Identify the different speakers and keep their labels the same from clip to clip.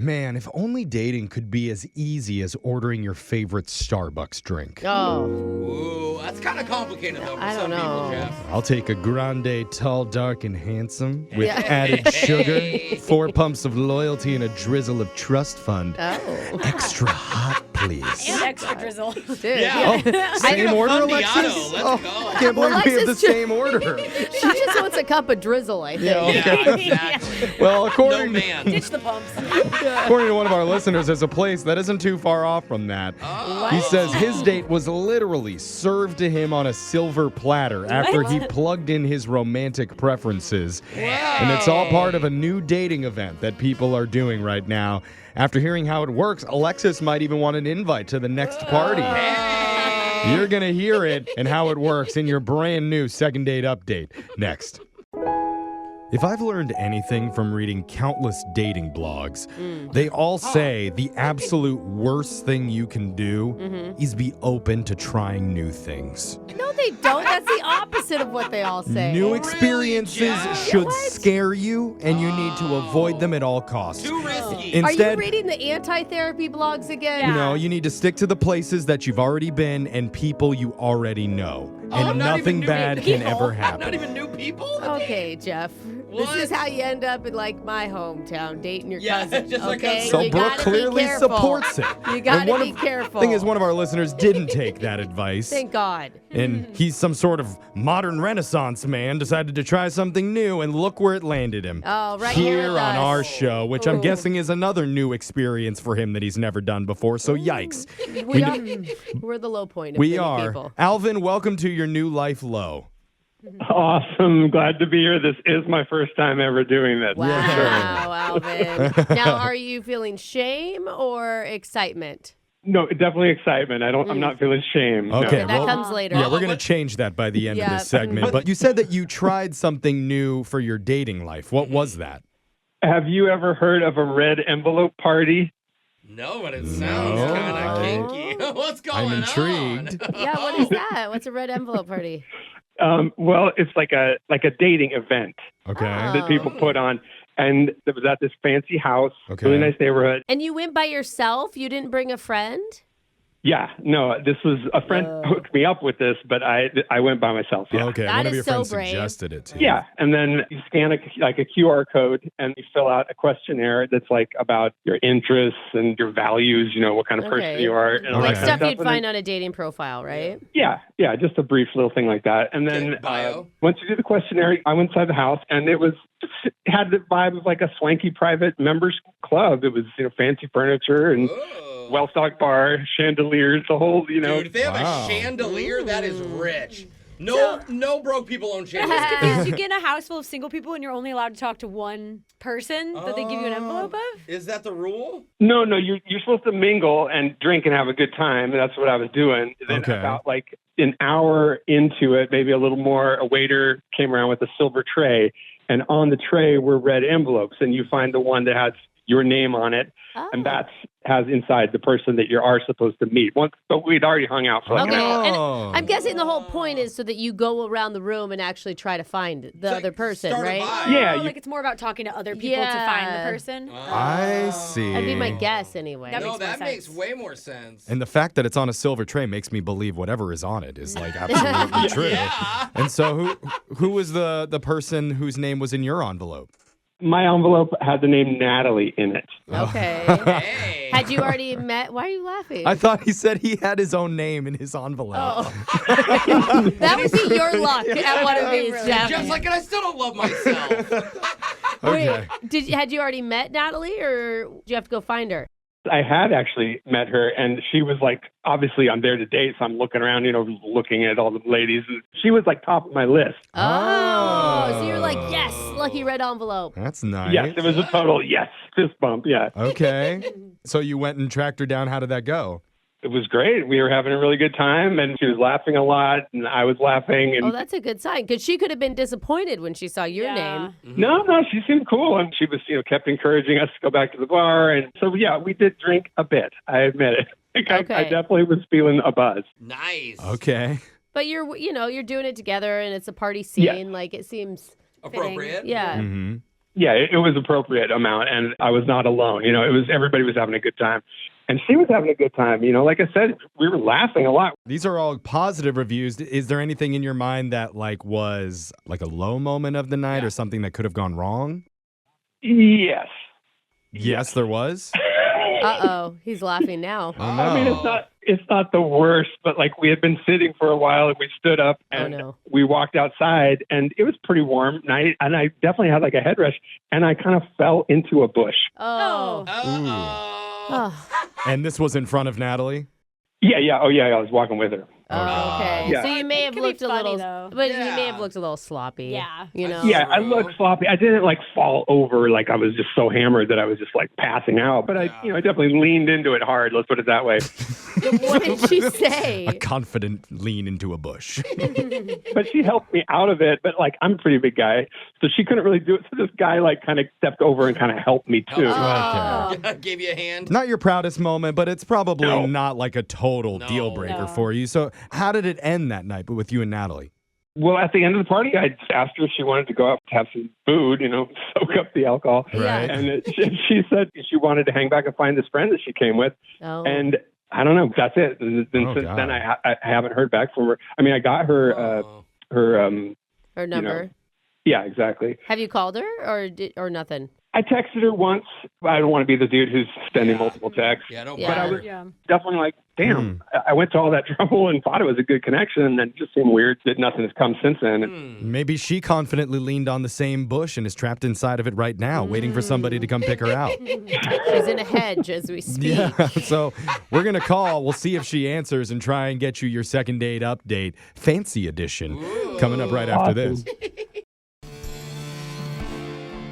Speaker 1: Man, if only dating could be as easy as ordering your favorite Starbucks drink.
Speaker 2: Oh.
Speaker 3: Ooh, that's kind of complicated, though, for
Speaker 2: I
Speaker 3: some
Speaker 2: don't know.
Speaker 3: people, Jeff.
Speaker 1: I'll take a grande, tall, dark, and handsome with added sugar, 4 pumps of loyalty, and a drizzle of trust fund.
Speaker 2: Oh.
Speaker 1: Extra hot, please.
Speaker 4: And extra drizzle.
Speaker 2: Dude.
Speaker 3: Yeah.
Speaker 1: Same order,
Speaker 3: Fundiato,
Speaker 1: Alexis?
Speaker 3: let's go.
Speaker 1: I can't believe we have the
Speaker 2: Alexis
Speaker 1: same order.
Speaker 2: She just wants a cup of drizzle, I think.
Speaker 3: Yeah, exactly.
Speaker 1: Well,
Speaker 3: No
Speaker 1: according
Speaker 3: man.
Speaker 4: Ditch the pumps.
Speaker 1: to one of our listeners, there's a place that isn't too far off from that. He says his date was literally served to him on a silver platter after he plugged in his romantic preferences. And it's all part of a new dating event that people are doing right now. After hearing how it works, Alexis might even want an invite to the next party. You're going to hear it and how it works in your brand new second date update next. If I've learned anything from reading countless dating blogs, they all say the absolute worst thing you can do is be open to trying new things.
Speaker 2: No, they don't. That's the opposite of what they all say.
Speaker 1: New
Speaker 3: Really,
Speaker 1: experiences
Speaker 3: Jeff?
Speaker 1: should scare you, and you need to avoid them at all costs.
Speaker 3: Too risky.
Speaker 2: Are you
Speaker 1: Instead,
Speaker 2: reading the anti-therapy blogs again?
Speaker 1: you know, you need to stick to the places that you've already been and people you already know. And
Speaker 3: not even
Speaker 1: nothing
Speaker 3: new
Speaker 1: bad
Speaker 3: people?
Speaker 1: can ever happen.
Speaker 3: Not even new people?
Speaker 2: Okay, Jeff.
Speaker 3: What?
Speaker 2: This is how you end up in, like, my hometown, dating your
Speaker 3: Yeah,
Speaker 2: cousin.
Speaker 3: just like
Speaker 2: okay?
Speaker 3: us.
Speaker 1: So
Speaker 2: You
Speaker 1: Brooke
Speaker 2: gotta be
Speaker 1: clearly
Speaker 2: careful.
Speaker 1: supports it.
Speaker 2: You
Speaker 1: And
Speaker 2: gotta
Speaker 1: one
Speaker 2: be careful.
Speaker 1: Thing is, one of our listeners didn't take that advice.
Speaker 2: Thank God.
Speaker 1: And he's some sort of modern Renaissance man, decided to try something new, and look where it landed him.
Speaker 2: Oh, right here
Speaker 1: Here
Speaker 2: with
Speaker 1: on
Speaker 2: us.
Speaker 1: our show, which I'm
Speaker 2: Ooh.
Speaker 1: guessing is another new experience for him that he's never done before. So yikes.
Speaker 2: We're the low point of
Speaker 1: We
Speaker 2: many
Speaker 1: are.
Speaker 2: people.
Speaker 1: Alvin, welcome to your new life low.
Speaker 5: Awesome. Glad to be here. This is my first time ever doing this.
Speaker 2: Wow, Alvin. Now, are you feeling shame or excitement?
Speaker 5: No, definitely excitement. I'm not feeling shame. no.
Speaker 1: Okay,
Speaker 2: That comes later.
Speaker 1: Yeah, we're going to change that by the end of
Speaker 2: Yeah.
Speaker 1: this segment. But you said that you tried something new for your dating life. What was that?
Speaker 5: Have you ever heard of a red envelope party?
Speaker 3: No, but it sounds kind of kinky. What's going
Speaker 1: I'm
Speaker 3: on?
Speaker 1: intrigued.
Speaker 2: Yeah, what is that? What's a red envelope party?
Speaker 5: Well, it's like a dating event
Speaker 1: Okay.
Speaker 5: that people put on. And it was at this fancy house,
Speaker 1: Okay.
Speaker 5: really nice neighborhood.
Speaker 2: And you went by yourself? You didn't bring a friend?
Speaker 5: Yeah, no, this was a friend hooked me up with this, but I went by myself. Yeah.
Speaker 1: Okay,
Speaker 2: That
Speaker 1: one of
Speaker 2: is
Speaker 1: your
Speaker 2: so
Speaker 1: friends
Speaker 2: brave.
Speaker 1: suggested it to you.
Speaker 5: Yeah, and then you scan a QR code and you fill out a questionnaire that's like about your interests and your values, what kind of person
Speaker 2: Okay.
Speaker 5: you are. And all
Speaker 2: Like
Speaker 5: that kind
Speaker 2: stuff
Speaker 5: of
Speaker 2: you'd
Speaker 5: And
Speaker 2: find
Speaker 5: then-
Speaker 2: on a dating profile, right?
Speaker 5: Yeah, just a brief little thing like that. And then
Speaker 3: Okay, bio.
Speaker 5: once you do the questionnaire, I went inside the house and it had the vibe of like a swanky private members club. It was, fancy furniture and
Speaker 3: Whoa.
Speaker 5: well-stocked bar, chandeliers, the whole,
Speaker 3: Dude, if they have
Speaker 1: Wow.
Speaker 3: a chandelier, that is rich. No broke people own chandeliers.
Speaker 4: Because you get in a house full of single people and you're only allowed to talk to one person that they give you an envelope of?
Speaker 3: Is that the rule?
Speaker 5: No, you're supposed to mingle and drink and have a good time. That's what I was doing. Then
Speaker 1: Okay.
Speaker 5: about like an hour into it, maybe a little more, a waiter came around with a silver tray, and on the tray were red envelopes, and you find the one that has your name on it, and that has inside the person that you are supposed to meet. But we'd already hung out for like
Speaker 2: Okay,
Speaker 5: an hour.
Speaker 2: and I'm guessing the whole point is so that you go around the room and actually try to find the other person,
Speaker 3: Start a
Speaker 2: right?
Speaker 3: vibe.
Speaker 5: Yeah,
Speaker 4: Oh, like it's more about talking to other people to find the person.
Speaker 1: I see.
Speaker 2: That'd be my guess anyway.
Speaker 4: That
Speaker 3: No,
Speaker 4: makes more
Speaker 3: that makes
Speaker 4: sense.
Speaker 3: way more sense.
Speaker 1: And the fact that it's on a silver tray makes me believe whatever is on it is like absolutely true.
Speaker 3: Yeah.
Speaker 1: And so who was the person whose name was in your envelope?
Speaker 5: My envelope had the name Natalie in it.
Speaker 2: Okay.
Speaker 3: Hey.
Speaker 2: Had you already met? Why are you laughing?
Speaker 1: I thought he said he had his own name in his envelope.
Speaker 2: Oh. That would be your luck at one of these, Jeff.
Speaker 3: Jeff's like, and I still don't love myself.
Speaker 1: Okay.
Speaker 2: Wait, had you already met Natalie, or did you have to go find her?
Speaker 5: I had actually met her, and she was like, obviously I'm there to date, so I'm looking around, looking at all the ladies, and she was like top of my list.
Speaker 2: Oh, so you're like, yes, lucky red envelope.
Speaker 1: That's nice.
Speaker 5: Yes, it was a total yes, fist bump, yeah.
Speaker 1: Okay. So you went and tracked her down. How did that go?
Speaker 5: It was great. We were having a really good time, and she was laughing a lot, and I was laughing. And
Speaker 2: Oh, that's a good sign, because she could have been disappointed when she saw your
Speaker 4: Yeah.
Speaker 2: name.
Speaker 5: no, she seemed cool, and she was, kept encouraging us to go back to the bar, and so yeah, we did drink a bit. I admit it.
Speaker 2: Okay.
Speaker 5: I definitely was feeling a buzz.
Speaker 3: Nice.
Speaker 1: Okay.
Speaker 2: But you're doing it together, and it's a party scene.
Speaker 5: Yeah.
Speaker 2: Like, it seems
Speaker 3: Appropriate.
Speaker 2: yeah.
Speaker 1: Mm-hmm.
Speaker 5: Yeah, it was appropriate amount, and I was not alone. Everybody was having a good time, and she was having a good time. Like I said, we were laughing a lot.
Speaker 1: These are all positive reviews. Is there anything in your mind that was a low moment of the night or something that could have gone wrong?
Speaker 5: Yes.
Speaker 1: Yes, there was.
Speaker 2: Uh-oh, he's laughing now.
Speaker 1: Oh, no.
Speaker 5: I mean, it's not the worst, but we had been sitting for a while, and we stood up and we walked outside, and it was pretty warm night, and I definitely had a head rush, and I kind of fell into a bush.
Speaker 2: Oh.
Speaker 1: And this was in front of Natalie?
Speaker 5: Yeah. Oh, yeah. I was walking with her.
Speaker 2: Oh, okay.
Speaker 5: Yeah.
Speaker 2: So you may have
Speaker 4: It could be
Speaker 2: looked a
Speaker 4: funny,
Speaker 2: little,
Speaker 4: though.
Speaker 2: but you may have looked a little sloppy.
Speaker 4: Yeah.
Speaker 5: Yeah, I looked sloppy. I didn't fall over I was just so hammered that I was just passing out. But I definitely leaned into it hard. Let's put it that way.
Speaker 2: What did she say?
Speaker 1: A confident lean into a bush.
Speaker 5: But she helped me out of it. But I'm a pretty big guy, so she couldn't really do it. So this guy kind of stepped over and kind of helped me too.
Speaker 1: Okay.
Speaker 3: Gave you a hand.
Speaker 1: Not your proudest moment, but it's probably not a total deal breaker for you. So how did it end that night with you and Natalie?
Speaker 5: Well, at the end of the party, I just asked her if she wanted to go out to have some food, soak up the alcohol.
Speaker 1: Right.
Speaker 5: And she said she wanted to hang back and find this friend that she came with.
Speaker 2: Oh.
Speaker 5: And I don't know. That's it. And since then, I haven't heard back from her. I mean, I got her
Speaker 2: Her number.
Speaker 5: Yeah, exactly.
Speaker 2: Have you called her or nothing?
Speaker 5: I texted her once. I don't want to be the dude who's sending multiple texts.
Speaker 3: Yeah, don't
Speaker 2: Yeah.
Speaker 5: But I
Speaker 3: bother.
Speaker 5: was definitely damn, I went to all that trouble and thought it was a good connection, and then it just seemed weird that nothing has come since then.
Speaker 1: Maybe she confidently leaned on the same bush and is trapped inside of it right now, waiting for somebody to come pick her out.
Speaker 2: She's in a hedge as we speak.
Speaker 1: Yeah, so we're going to call. We'll see if she answers and try and get you your second date update, fancy edition, coming up right after this.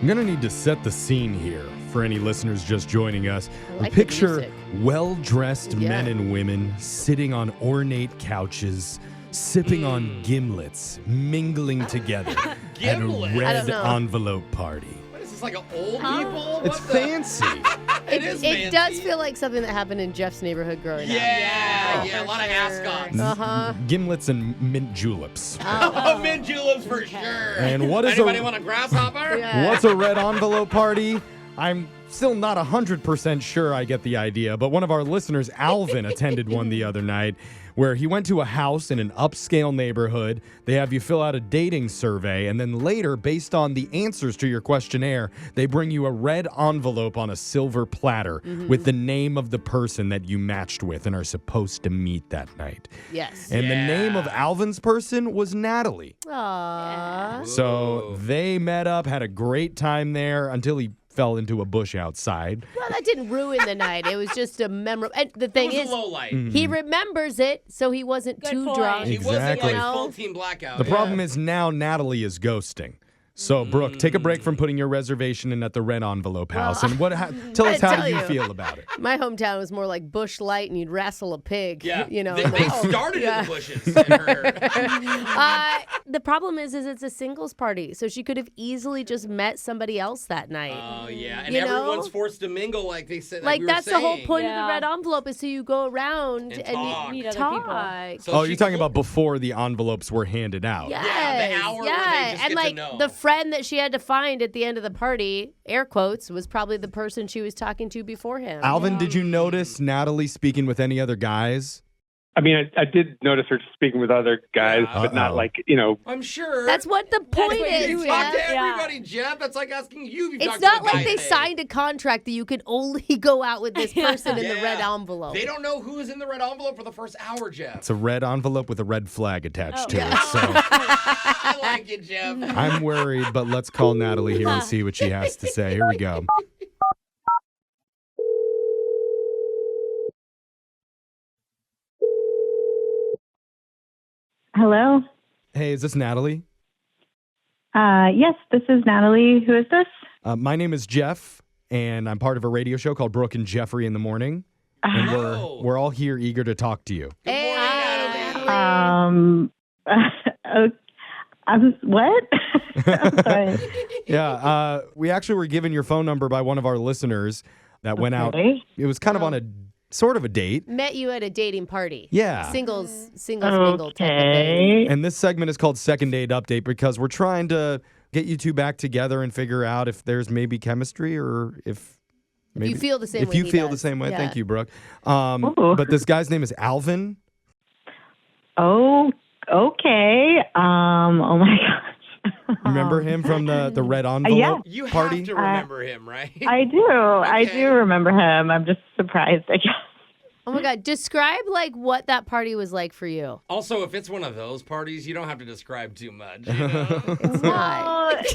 Speaker 1: I'm going to need to set the scene here for any listeners just joining us.
Speaker 2: I like the
Speaker 1: Picture
Speaker 2: music.
Speaker 1: well-dressed men and women sitting on ornate couches, sipping on gimlets, mingling together at a
Speaker 3: Gimlets?
Speaker 2: I
Speaker 1: red
Speaker 2: don't know.
Speaker 1: envelope party.
Speaker 3: What is this, old people?
Speaker 1: It's
Speaker 3: What the-
Speaker 1: fancy.
Speaker 3: It is
Speaker 2: It does
Speaker 3: fancy.
Speaker 2: feel like something that happened in Jeff's neighborhood growing up.
Speaker 3: Yeah, a lot of ascots.
Speaker 2: Uh-huh.
Speaker 1: Gimlets and mint juleps.
Speaker 3: Oh, mint juleps for sure.
Speaker 1: And what is
Speaker 3: Anybody want a grasshopper?
Speaker 2: Yeah.
Speaker 1: What's a red envelope party? I'm still not 100% sure I get the idea, but one of our listeners, Alvin, attended one the other night where he went to a house in an upscale neighborhood. They have you fill out a dating survey, and then later, based on the answers to your questionnaire, they bring you a red envelope on a silver platter with the name of the person that you matched with and are supposed to meet that night.
Speaker 2: Yes.
Speaker 1: And the name of Alvin's person was Natalie.
Speaker 2: Aww.
Speaker 1: So they met up, had a great time there until he fell into a bush outside.
Speaker 2: Well, that didn't ruin the night. It was just a memorable. And the
Speaker 3: It
Speaker 2: thing
Speaker 3: was
Speaker 2: is,
Speaker 3: a low light.
Speaker 2: he remembers it, so he wasn't
Speaker 4: Good
Speaker 2: too
Speaker 4: point.
Speaker 2: drunk.
Speaker 3: He
Speaker 1: Exactly.
Speaker 3: wasn't full team blackout.
Speaker 1: The problem is now Natalie is ghosting. So, Brooke, take a break from putting your reservation in at the red envelope house. And tell us, how
Speaker 2: tell
Speaker 1: do you
Speaker 2: you.
Speaker 1: feel about it?
Speaker 2: My hometown was more like Bush Light, and you'd wrestle a pig.
Speaker 3: Yeah,
Speaker 2: You know.
Speaker 3: they started in the bushes. In her.
Speaker 2: The problem is it's a singles party, so she could have easily just met somebody else that night.
Speaker 3: Oh yeah, and
Speaker 2: You know?
Speaker 3: everyone's forced to mingle, like they said.
Speaker 2: Like
Speaker 3: we were
Speaker 2: that's the whole
Speaker 3: saying.
Speaker 2: point of the
Speaker 4: Yeah.
Speaker 2: red envelope is so you go around
Speaker 3: And
Speaker 2: and
Speaker 3: talk.
Speaker 2: you
Speaker 4: Meet other
Speaker 2: talk.
Speaker 4: people.
Speaker 3: So
Speaker 1: Oh,
Speaker 3: she
Speaker 1: you're talking
Speaker 3: clo-
Speaker 1: about before the envelopes were handed out.
Speaker 2: Yes,
Speaker 3: Yeah, the hour where they just
Speaker 2: and
Speaker 3: get to
Speaker 2: like
Speaker 3: know.
Speaker 2: the friend that she had to find at the end of the party, air quotes, was probably the person she was talking to before him.
Speaker 1: Alvin, did you notice Natalie speaking with any other guys?
Speaker 5: I mean, I did notice her speaking with other guys,
Speaker 3: Yeah.
Speaker 5: but not
Speaker 3: I'm sure.
Speaker 2: That's what the point
Speaker 4: what
Speaker 2: is.
Speaker 4: you
Speaker 3: You
Speaker 2: Jeff.
Speaker 3: talk to
Speaker 4: Yeah.
Speaker 3: everybody, Jeff. That's like asking you. If you
Speaker 2: It's
Speaker 3: talked
Speaker 2: not
Speaker 3: to a
Speaker 2: like
Speaker 3: guy
Speaker 2: they
Speaker 3: today.
Speaker 2: signed a contract that you can only go out with this person in the red
Speaker 3: Yeah.
Speaker 2: envelope.
Speaker 3: They don't know who is in the red envelope for the first hour, Jeff.
Speaker 1: It's a red envelope with a red flag attached to it. So
Speaker 3: I like it, Jeff.
Speaker 1: I'm worried, but let's call Natalie here and see what she has to say. Here we go.
Speaker 6: Hello.
Speaker 1: Hey, is this Natalie?
Speaker 6: Yes, this is Natalie. Who is this?
Speaker 1: My name is Jeff, and I'm part of a radio show called Brooke and Jeffrey in the Morning. And
Speaker 3: Hello.
Speaker 1: we're all here eager to talk to you.
Speaker 3: Good morning, Natalie.
Speaker 6: What? I'm sorry.
Speaker 1: Yeah, we actually were given your phone number by one of our listeners that went out.
Speaker 6: Okay.
Speaker 1: It was kind of on a sort of a date.
Speaker 2: Met you at a dating party.
Speaker 1: Yeah.
Speaker 2: Singles mingle type of thing.
Speaker 6: Okay.
Speaker 1: And this segment is called Second Date Update because we're trying to get you two back together and figure out if there's maybe chemistry or if maybe
Speaker 2: you feel the same
Speaker 1: if
Speaker 2: way
Speaker 1: you
Speaker 2: he
Speaker 1: feel
Speaker 2: does.
Speaker 1: the same way.
Speaker 2: Yeah.
Speaker 1: Thank you, Brooke.
Speaker 6: Ooh.
Speaker 1: But this guy's name is Alvin.
Speaker 6: Oh, okay. Oh my gosh.
Speaker 1: Remember him from the red envelope
Speaker 6: yeah.
Speaker 3: You
Speaker 1: party?
Speaker 3: have to remember him, right?
Speaker 6: I do. I
Speaker 3: Okay.
Speaker 6: do remember him. I'm just surprised, I guess.
Speaker 2: Oh my God. Describe like what that party was like for you.
Speaker 3: Also, if it's one of those parties, you don't have to describe too much. You know?
Speaker 2: It's not.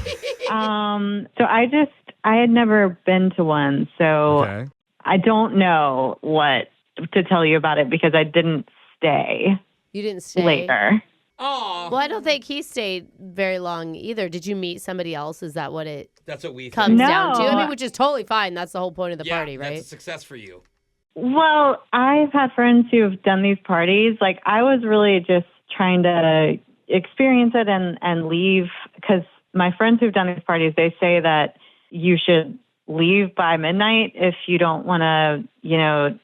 Speaker 6: So I had never been to one, so
Speaker 1: Okay.
Speaker 6: I don't know what to tell you about it because I didn't stay
Speaker 2: You didn't stay.
Speaker 6: later.
Speaker 3: Oh,
Speaker 2: Well, I don't think he stayed very long either. Did you meet somebody else? Is that what it
Speaker 3: that's what we think.
Speaker 2: comes
Speaker 6: No.
Speaker 2: down to? I mean, which is totally fine. That's the whole point of the
Speaker 3: Yeah,
Speaker 2: party, right?
Speaker 3: That's a success for you.
Speaker 6: Well, I've had friends who have done these parties. Like, I was really just trying to experience it and leave because my friends who've done these parties, they say that you should leave by midnight if you don't want to,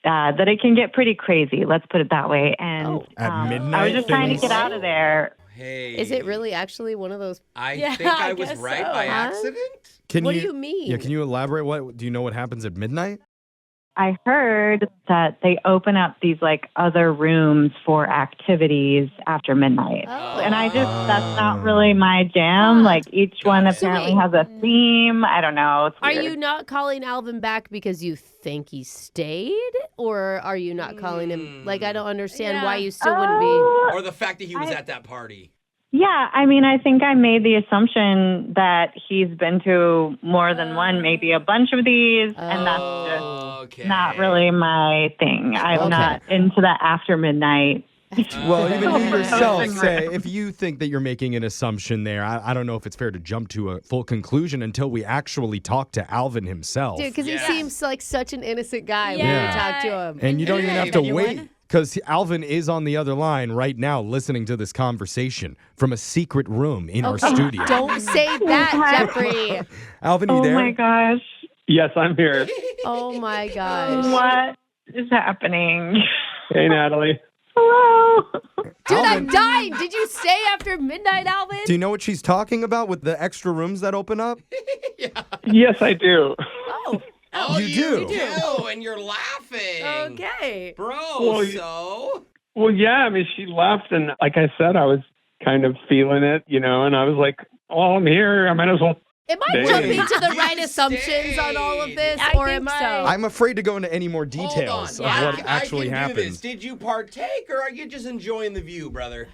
Speaker 6: that it can get pretty crazy. Let's put it that way. And
Speaker 1: At midnight,
Speaker 6: I was just trying to
Speaker 1: things-
Speaker 6: get out of there.
Speaker 3: Hey.
Speaker 2: Is it really actually one of those?
Speaker 3: I
Speaker 4: Yeah,
Speaker 3: think I
Speaker 4: I
Speaker 3: was
Speaker 4: guess
Speaker 3: right
Speaker 4: so.
Speaker 3: by
Speaker 2: Huh?
Speaker 3: accident.
Speaker 2: What do you mean?
Speaker 1: Yeah, can you elaborate? What do you know? What happens at midnight?
Speaker 6: I heard that they open up these like other rooms for activities after midnight.
Speaker 2: Oh.
Speaker 6: And that's not really my jam.
Speaker 2: Huh.
Speaker 6: Like each one
Speaker 2: So
Speaker 6: apparently
Speaker 2: wait.
Speaker 6: has a theme. I don't know. It's
Speaker 2: Are
Speaker 6: weird.
Speaker 2: you not calling Alvin back because you think he stayed? Or are you not calling him? Like, I don't understand why
Speaker 4: Yeah.
Speaker 2: you still wouldn't be.
Speaker 3: Or the fact that he was at that party.
Speaker 6: Yeah, I mean, I think I made the assumption that he's been to more than one, maybe a bunch of these, and that's
Speaker 3: Okay.
Speaker 6: just not really my thing. I'm
Speaker 2: Okay.
Speaker 6: not into that after midnight.
Speaker 1: Well, even you
Speaker 6: Oh.
Speaker 1: yourself say if you think that you're making an assumption there, I don't know if it's fair to jump to a full conclusion until we actually talk to Alvin himself.
Speaker 2: Dude, because
Speaker 3: Yeah.
Speaker 2: he seems like such an innocent guy when
Speaker 1: Yeah.
Speaker 2: you talk to him.
Speaker 1: And you don't even have to
Speaker 4: Genuine.
Speaker 1: wait because Alvin is on the other line right now listening to this conversation from a secret room in our studio.
Speaker 2: Don't say that, Jeffrey.
Speaker 1: Alvin, you
Speaker 6: Oh
Speaker 1: there?
Speaker 6: my gosh.
Speaker 5: Yes, I'm here.
Speaker 2: Oh my gosh.
Speaker 6: What is happening?
Speaker 5: Hey, Natalie.
Speaker 6: Hello.
Speaker 2: Dude, I'm
Speaker 1: Alvin.
Speaker 2: dying. Did you stay after midnight, Alvin?
Speaker 1: Do you know what she's talking about with the extra rooms that open up?
Speaker 5: Yes, I do.
Speaker 2: Oh,
Speaker 3: Oh,
Speaker 1: You do.
Speaker 3: and you're laughing.
Speaker 2: okay.
Speaker 3: Bro,
Speaker 5: Well,
Speaker 3: so?
Speaker 5: Well, yeah, I mean, she left, and like I said, I was kind of feeling it, and I was like, oh, I'm here. I might as well.
Speaker 2: Am I
Speaker 5: Stayed.
Speaker 2: jumping to the
Speaker 3: You
Speaker 2: right assumptions on all of this?
Speaker 4: I
Speaker 2: or
Speaker 4: think
Speaker 2: am
Speaker 4: so.
Speaker 2: I?
Speaker 1: I'm afraid to go into any more details of
Speaker 3: Hold on.
Speaker 1: what
Speaker 3: I
Speaker 1: actually
Speaker 3: can do this.
Speaker 1: happened.
Speaker 3: Did you partake, or are you just enjoying the view, brother?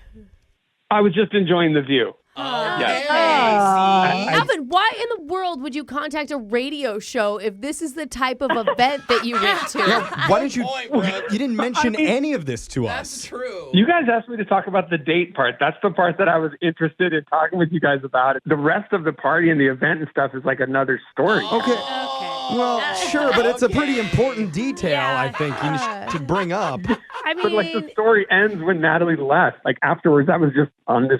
Speaker 5: I was just enjoying the view.
Speaker 3: Okay.
Speaker 5: I-
Speaker 2: Alvin, why in the world would you contact a radio show if this is the type of event that you went to?
Speaker 1: Yeah, why didn't you?
Speaker 3: Point, Brooke.
Speaker 1: You didn't mention
Speaker 5: I mean,
Speaker 1: any of this to
Speaker 3: That's
Speaker 1: us.
Speaker 3: true.
Speaker 5: You guys asked me to talk about the date part. That's the part that I was interested in talking with you guys about. The rest of the party and the event and stuff is like another story.
Speaker 1: Okay. Well, sure, but it's a pretty
Speaker 3: Okay.
Speaker 1: important detail, I think, you should bring up.
Speaker 2: I
Speaker 5: But like the
Speaker 2: mean,
Speaker 5: story ends when Natalie left. Like afterwards, I was just on this,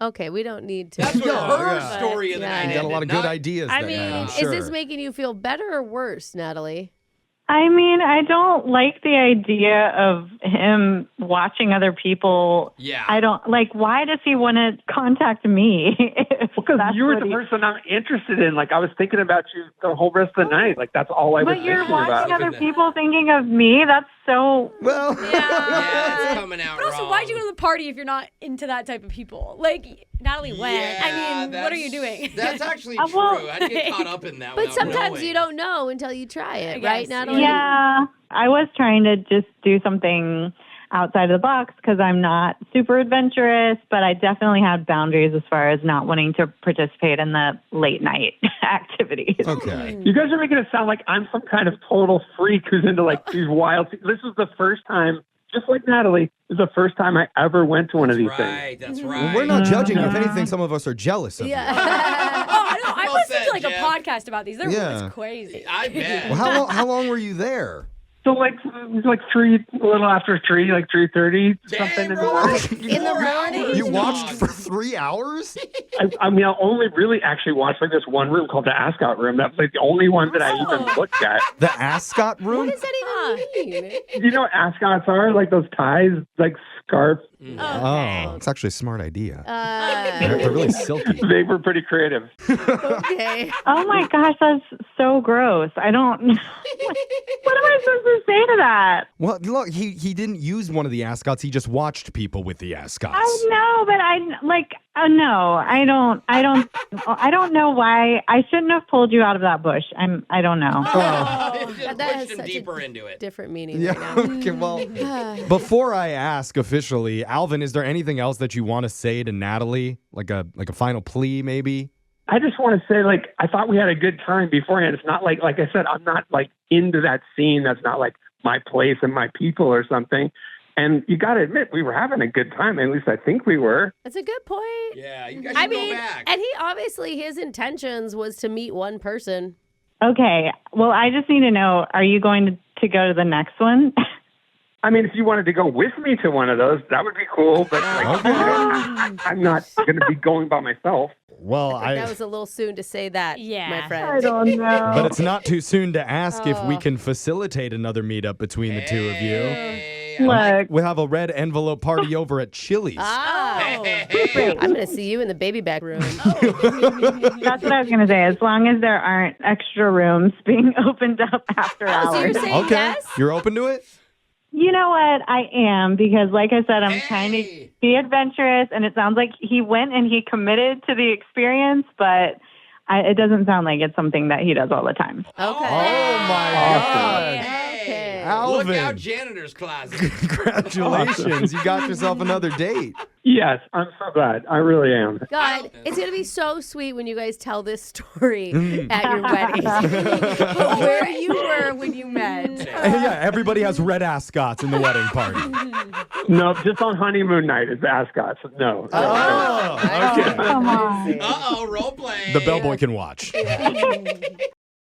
Speaker 2: okay, we don't need to.
Speaker 3: That's what her
Speaker 1: yeah.
Speaker 3: story of the
Speaker 2: Yeah.
Speaker 3: night
Speaker 1: You got a lot of
Speaker 3: ended,
Speaker 1: good
Speaker 3: not-
Speaker 1: ideas
Speaker 2: I
Speaker 1: that
Speaker 2: mean,
Speaker 1: night, I'm
Speaker 2: is
Speaker 1: sure.
Speaker 2: this making you feel better or worse, Natalie?
Speaker 6: I mean, I don't like the idea of him watching other people.
Speaker 3: Yeah.
Speaker 6: I don't like. Why does he want to contact me?
Speaker 5: because
Speaker 6: That's
Speaker 5: you were
Speaker 6: what
Speaker 5: the
Speaker 6: he-
Speaker 5: person I'm interested in. Like I was thinking about you the whole rest of the night. Like that's all I was
Speaker 6: But you're
Speaker 5: thinking
Speaker 6: watching
Speaker 5: about.
Speaker 6: other people thinking of me. That's so.
Speaker 1: Well,
Speaker 3: Yeah, it's coming out
Speaker 4: But also,
Speaker 3: wrong.
Speaker 4: why'd you go to the party if you're not into that type of people? Like, Natalie went. I
Speaker 3: Yeah,
Speaker 4: mean, what are you
Speaker 3: that's-
Speaker 4: doing?
Speaker 3: That's actually
Speaker 6: well,
Speaker 3: true. I'd get caught up in that.
Speaker 2: But
Speaker 3: without
Speaker 2: sometimes
Speaker 3: knowing.
Speaker 2: you don't know until you try it,
Speaker 4: I
Speaker 2: right,
Speaker 4: guess,
Speaker 2: Natalie?
Speaker 6: Yeah, I was trying to just do something outside of the box because I'm not super adventurous, but I definitely had boundaries as far as not wanting to participate in the late night activities.
Speaker 1: okay.
Speaker 5: You guys are making it sound like I'm some kind of total freak who's into like these wild. This is the first time, just like Natalie, this is the first time I ever went to one of these things.
Speaker 3: Right, that's right.
Speaker 1: Well, we're not judging you. If anything, some of us are jealous of you.
Speaker 2: Yeah.
Speaker 4: Oh, I know. I
Speaker 3: Well
Speaker 4: listened
Speaker 3: said,
Speaker 4: to like
Speaker 3: Jeff.
Speaker 4: a podcast about these. They're
Speaker 1: Yeah.
Speaker 4: it's crazy.
Speaker 3: I bet.
Speaker 1: Well, how long were you there?
Speaker 5: So like it was like a little after 3, like 3:30, something in the
Speaker 3: bro.
Speaker 5: morning.
Speaker 2: In the morning?
Speaker 1: You watched for 3 hours?
Speaker 5: I mean, I only really actually watched like this one room called the Ask Out room. That's like the only one that I even looked at.
Speaker 1: The Ascot room?
Speaker 2: What does that even
Speaker 5: You know what ascots are? Like those ties, like scarf.
Speaker 1: Oh, it's actually a smart idea.
Speaker 2: Uh,
Speaker 1: They're really silky.
Speaker 5: They were pretty creative.
Speaker 2: okay.
Speaker 6: Oh my gosh, that's so gross. I don't. What am I supposed to say to that?
Speaker 1: Well, look, he didn't use one of the ascots. He just watched people with the ascots.
Speaker 6: I know, but no, I don't know why. I shouldn't have pulled you out of that bush. I don't know.
Speaker 3: Just
Speaker 2: That
Speaker 3: pushed
Speaker 2: has
Speaker 3: him
Speaker 2: such a
Speaker 3: deeper into it.
Speaker 2: Different meaning
Speaker 1: Yeah.
Speaker 2: right now.
Speaker 1: Okay. Well, before I ask officially, Alvin, is there anything else that you want to say to Natalie, like a final plea, maybe?
Speaker 5: I just want to say, like, I thought we had a good time beforehand. It's not like I said, I'm not like into that scene. That's not like my place and my people or something. And you got to admit, we were having a good time. At least I think we were.
Speaker 2: That's a good point.
Speaker 3: Yeah, you guys should go back.
Speaker 2: and he obviously, his intentions was to meet one person.
Speaker 6: Okay. Well, I just need to know, are you going to go to the next one?
Speaker 5: I mean, if you wanted to go with me to one of those, that would be cool. But like, I'm not going to be going by myself.
Speaker 1: Well,
Speaker 2: That was a little soon to say that,
Speaker 4: Yeah.
Speaker 2: my
Speaker 6: I
Speaker 2: friend.
Speaker 6: don't know.
Speaker 1: but it's not too soon to ask if we can facilitate another meetup between the two of you.
Speaker 3: Hey,
Speaker 6: Look,
Speaker 1: We'll have a red envelope party over at Chili's.
Speaker 2: Oh.
Speaker 3: hey.
Speaker 2: I'm going to see you in the baby back room.
Speaker 6: that's what I was going to say. As long as there aren't extra rooms being opened up after
Speaker 2: So you're
Speaker 6: hours.
Speaker 2: saying
Speaker 1: Okay,
Speaker 2: yes?
Speaker 1: you're open to it?
Speaker 6: You know what? I am, because like I said, I'm trying to
Speaker 3: Hey.
Speaker 6: be adventurous, and it sounds like he went and he committed to the experience, but it doesn't sound like it's something that he does all the time.
Speaker 2: Okay.
Speaker 1: Oh my God.
Speaker 2: Okay.
Speaker 1: Alvin.
Speaker 3: Look out, janitor's closet.
Speaker 1: Congratulations. You got yourself another date.
Speaker 5: Yes, I'm so glad. I really am.
Speaker 2: God, it's going to be so sweet when you guys tell this story at your wedding. Where you were when you met.
Speaker 1: Yeah, everybody has red ascots in the wedding party.
Speaker 5: No, just on honeymoon night is ascots. No.
Speaker 1: Oh, okay.
Speaker 6: Come on.
Speaker 3: Uh-oh, role play.
Speaker 1: The bellboy can watch.